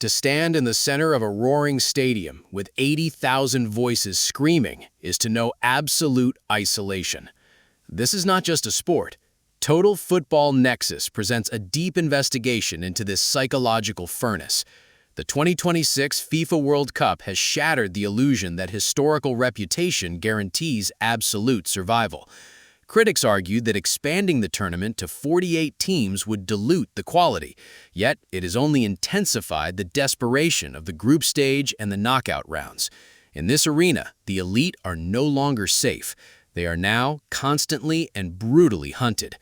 To stand in the center of a roaring stadium with 80,000 voices screaming is to know absolute isolation. This is not just a sport. Total Football Nexus presents a deep investigation into this psychological furnace. The 2026 FIFA World Cup has shattered the illusion that historical reputation guarantees absolute survival. Critics argued that expanding the tournament to 48 teams would dilute the quality, yet it has only intensified the desperation of the group stage and the knockout rounds. In this arena, the elite are no longer safe. They are now constantly and brutally hunted.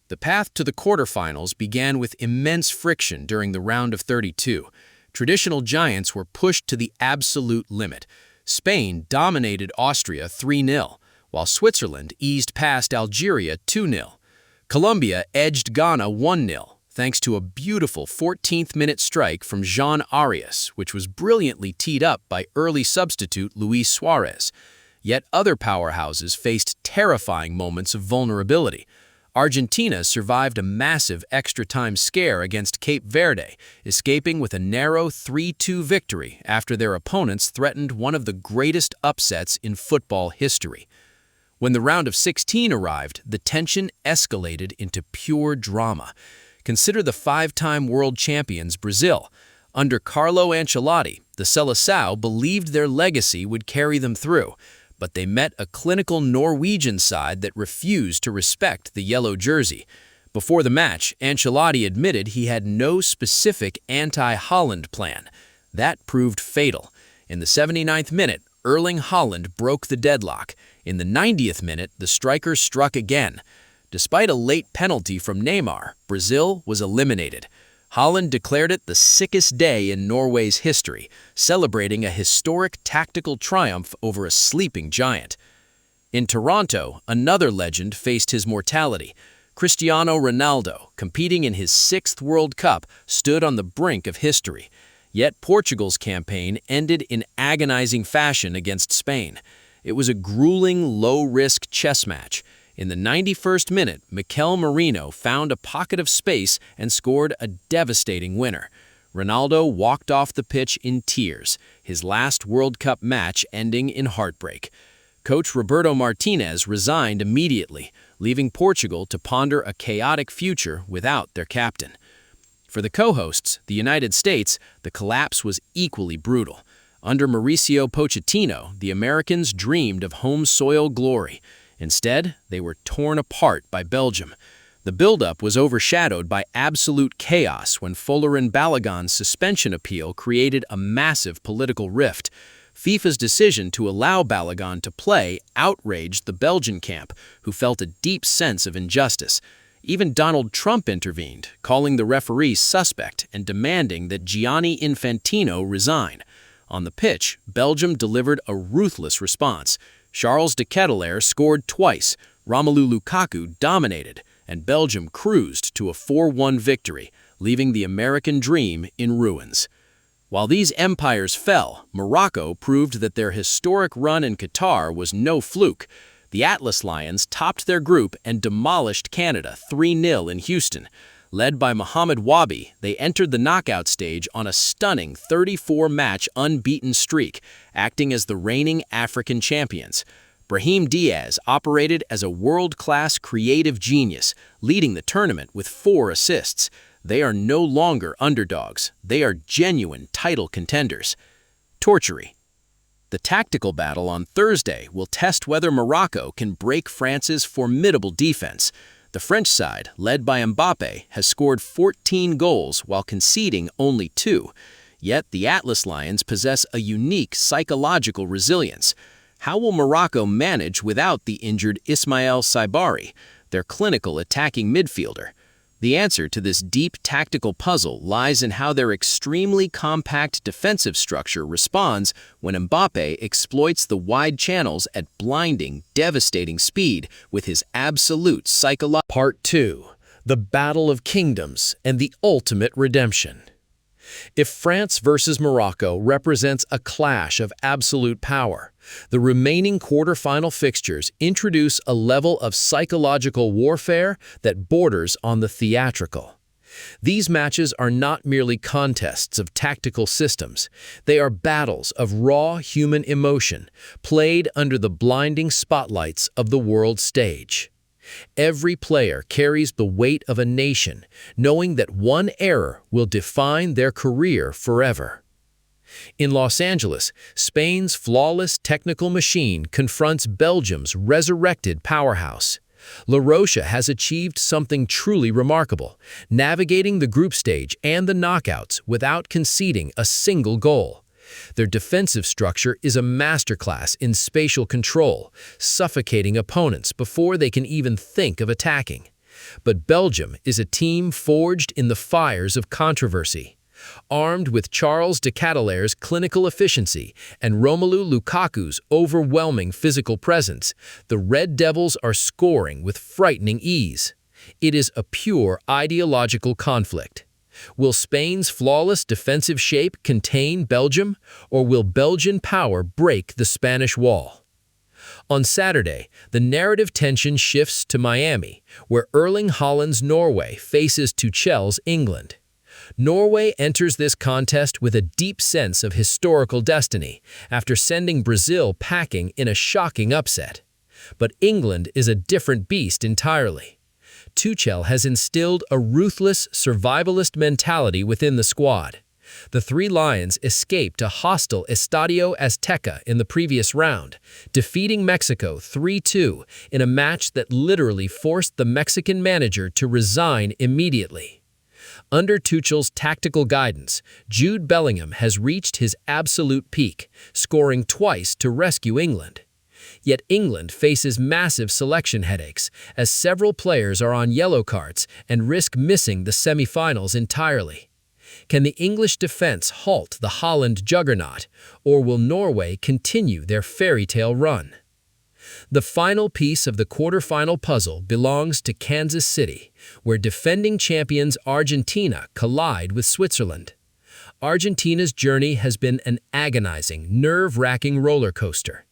The path to the quarterfinals began with immense friction during the round of 32. Traditional giants were pushed to the absolute limit. Spain dominated Austria 3-0. While Switzerland eased past Algeria 2-0. Colombia edged Ghana 1-0, thanks to a beautiful 14th-minute strike from Jean Arias, which was brilliantly teed up by early substitute Luis Suarez. Yet other powerhouses faced terrifying moments of vulnerability. Argentina survived a massive extra-time scare against Cape Verde, escaping with a narrow 3-2 victory after their opponents threatened one of the greatest upsets in football history. When the round of 16 arrived, the tension escalated into pure drama. Consider the five-time world champions Brazil. Under Carlo Ancelotti, the Seleção believed their legacy would carry them through, but they met a clinical Norwegian side that refused to respect the yellow jersey. Before the match, Ancelotti admitted he had no specific anti-Haaland plan. That proved fatal. In the 79th minute, Erling Haaland broke the deadlock. In the 90th minute, the striker struck again. Despite a late penalty from Neymar, Brazil was eliminated. Haaland declared it the sickest day in Norway's history, celebrating a historic tactical triumph over a sleeping giant. In Toronto, another legend faced his mortality. Cristiano Ronaldo, competing in his 6th World Cup, stood on the brink of history. Yet Portugal's campaign ended in agonizing fashion against Spain. It was a grueling, low-risk chess match. In the 91st minute, Mikel Merino found a pocket of space and scored a devastating winner. Ronaldo walked off the pitch in tears, his last World Cup match ending in heartbreak. Coach Roberto Martinez resigned immediately, leaving Portugal to ponder a chaotic future without their captain. For the co-hosts, the United States, the collapse was equally brutal. Under Mauricio Pochettino, the Americans dreamed of home soil glory. Instead, they were torn apart by Belgium. The buildup was overshadowed by absolute chaos when Folarin Balogun's suspension appeal created a massive political rift. FIFA's decision to allow Balogun to play outraged the Belgian camp, who felt a deep sense of injustice. Even Donald Trump intervened, calling the referee suspect and demanding that Gianni Infantino resign. On the pitch, Belgium delivered a ruthless response. Charles de Ketelaere scored twice, Romelu Lukaku dominated, and Belgium cruised to a 4-1 victory, leaving the American dream in ruins. While these empires fell, Morocco proved that their historic run in Qatar was no fluke. The Atlas Lions topped their group and demolished Canada 3-0 in Houston. Led by Mohamed Ouahbi, they entered the knockout stage on a stunning 34-match unbeaten streak, acting as the reigning African champions. Brahim Diaz operated as a world-class creative genius, leading the tournament with 4 assists. They are no longer underdogs. They are genuine title contenders. Tortury. The tactical battle on Thursday will test whether Morocco can break France's formidable defense. The French side, led by Mbappe, has scored 14 goals while conceding only 2. Yet the Atlas Lions possess a unique psychological resilience. How will Morocco manage without the injured Ismail Saibari, their clinical attacking midfielder? The answer to this deep tactical puzzle lies in how their extremely compact defensive structure responds when Mbappe exploits the wide channels at blinding, devastating speed with his absolute psychological. Part 2. The Battle of Kingdoms and the Ultimate Redemption. If France versus Morocco represents a clash of absolute power, the remaining quarterfinal fixtures introduce a level of psychological warfare that borders on the theatrical. These matches are not merely contests of tactical systems. They are battles of raw human emotion, played under the blinding spotlights of the world stage. Every player carries the weight of a nation, knowing that one error will define their career forever. In Los Angeles, Spain's flawless technical machine confronts Belgium's resurrected powerhouse. La Rocha has achieved something truly remarkable, navigating the group stage and the knockouts without conceding a single goal. Their defensive structure is a masterclass in spatial control, suffocating opponents before they can even think of attacking. But Belgium is a team forged in the fires of controversy. Armed with Charles de Keteler's clinical efficiency and Romelu Lukaku's overwhelming physical presence, the Red Devils are scoring with frightening ease. It is a pure ideological conflict. Will Spain's flawless defensive shape contain Belgium, or will Belgian power break the Spanish wall? On Saturday, the narrative tension shifts to Miami, where Erling Haaland's Norway faces Tuchel's England. Norway enters this contest with a deep sense of historical destiny after sending Brazil packing in a shocking upset. But England is a different beast entirely. Tuchel has instilled a ruthless, survivalist mentality within the squad. The Three Lions escaped a hostile Estadio Azteca in the previous round, defeating Mexico 3-2 in a match that literally forced the Mexican manager to resign immediately. Under Tuchel's tactical guidance, Jude Bellingham has reached his absolute peak, scoring twice to rescue England. Yet England faces massive selection headaches, as several players are on yellow cards and risk missing the semi-finals entirely. Can the English defense halt the Haaland juggernaut, or will Norway continue their fairy tale run? The final piece of the quarterfinal puzzle belongs to Kansas City, where defending champions Argentina collide with Switzerland. Argentina's journey has been an agonizing, nerve-wracking roller coaster.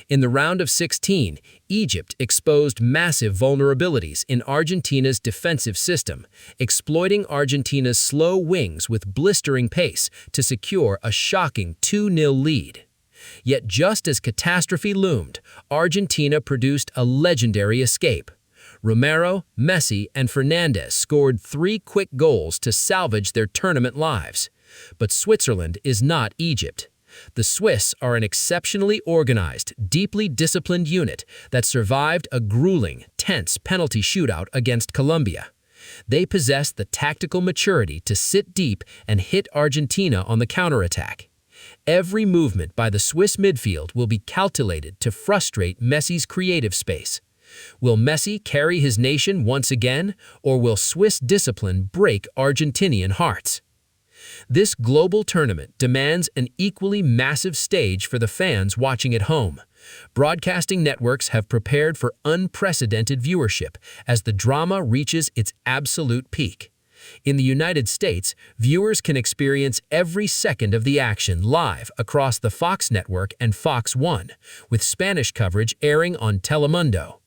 In the round of 16, Egypt exposed massive vulnerabilities in Argentina's defensive system, exploiting Argentina's slow wings with blistering pace to secure a shocking 2-0 lead. Yet just as catastrophe loomed, Argentina produced a legendary escape. Romero, Messi, and Fernandez scored 3 quick goals to salvage their tournament lives. But Switzerland is not Egypt. The Swiss are an exceptionally organized, deeply disciplined unit that survived a grueling, tense penalty shootout against Colombia. They possess the tactical maturity to sit deep and hit Argentina on the counterattack. Every movement by the Swiss midfield will be calculated to frustrate Messi's creative space. Will Messi carry his nation once again, or will Swiss discipline break Argentinian hearts? This global tournament demands an equally massive stage for the fans watching at home. Broadcasting networks have prepared for unprecedented viewership as the drama reaches its absolute peak. In the United States, viewers can experience every second of the action live across the Fox network and Fox One, with Spanish coverage airing on Telemundo.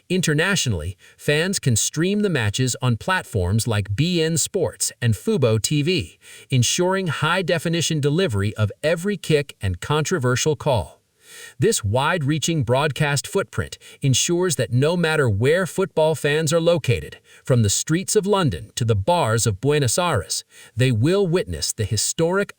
Internationally, fans can stream the matches on platforms like beIN Sports and Fubo TV, ensuring high-definition delivery of every kick and controversial call. This wide-reaching broadcast footprint ensures that no matter where football fans are located, from the streets of London to the bars of Buenos Aires, they will witness the historic